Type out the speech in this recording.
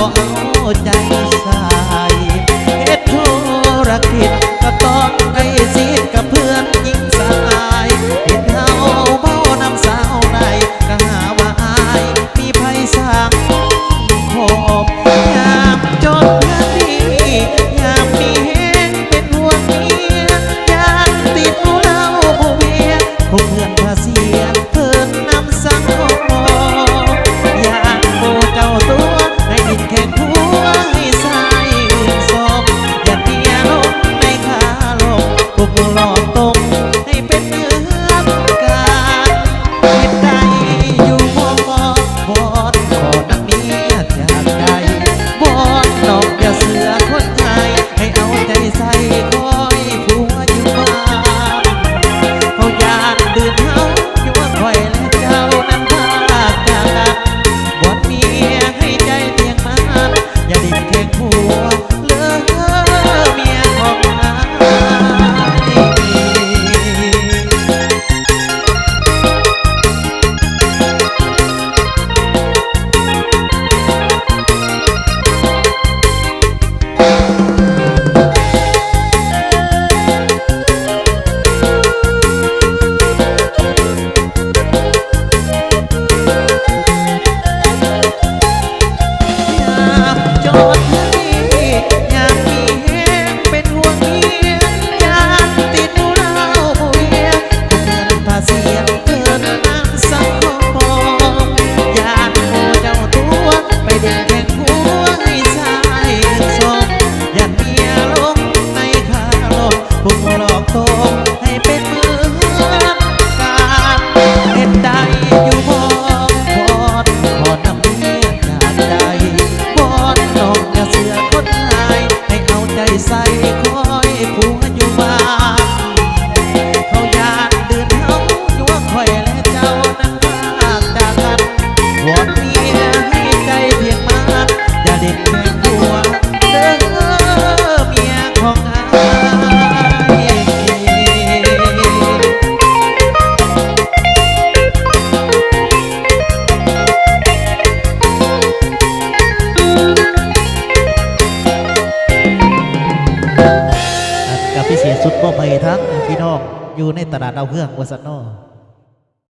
บ่เอาใจใส่เฮ็ดธุรกิจก็ต้องใกล้ชิดกับเพื่อนหญิงสายเห็นเฮาเบ้านำสาวใดก็หาว่าอายมีไผสังคมยามจนเพื่อนดียามมีแห้งเป็นห่วงเมียยามติดเหล้าผู้เมียพวกเพื่อนพาเสียเพิ่นนำสังคมอยากโบเจ้าตัวให้ดินแข็งหัวให้สายอื่นสมอย่าเมียลงในขาลงพวกหลอกตรงให้เป็นเนื้อกาเห็นใดอยู่บ่บอดขอนักเมียจากใจบอดนอกอย่าเสือคนไทยให้เอาใจใส่คอยผัวอยู่บ้านเขายานดื่มเฮาอยู่ว่าคอยและเจ้านั้นพาจากกันบอดเมียให้ใจเพียงมันอย่าดิ้นแข่งผัวเลิกเมียของนายจอดที่อยากมีแห้งเป็นห่วงเมียอยากติดเหล้าผู้เมียเพื่อนพาเสียเพื่อนนั่งสังคมอยากโอเจ้าตัวไปเดินแข่งหัวให้สายสมอยากเมียลงในขาลงพวกหลอกตรงให้เป็นเหมือนกันเห็นใดอยู่บ่พอดขอนำเมียจากใจบอดนอกอย่าเสือคนไทยให้เอาใจใส่คอยผัวอยู่บ้านเขายานเดือนเฮาอยู่ว่าคอยและเจ้านั้นพากจากกันวอนเมียให้ใจเพียงมันอย่าเด็ดแข่งหัวเด้อเมียของอายกับพิเศษสุดบ่ไปทั้งพี่น้องอยู่ในตลาดดาวเฮืองวัดสนอ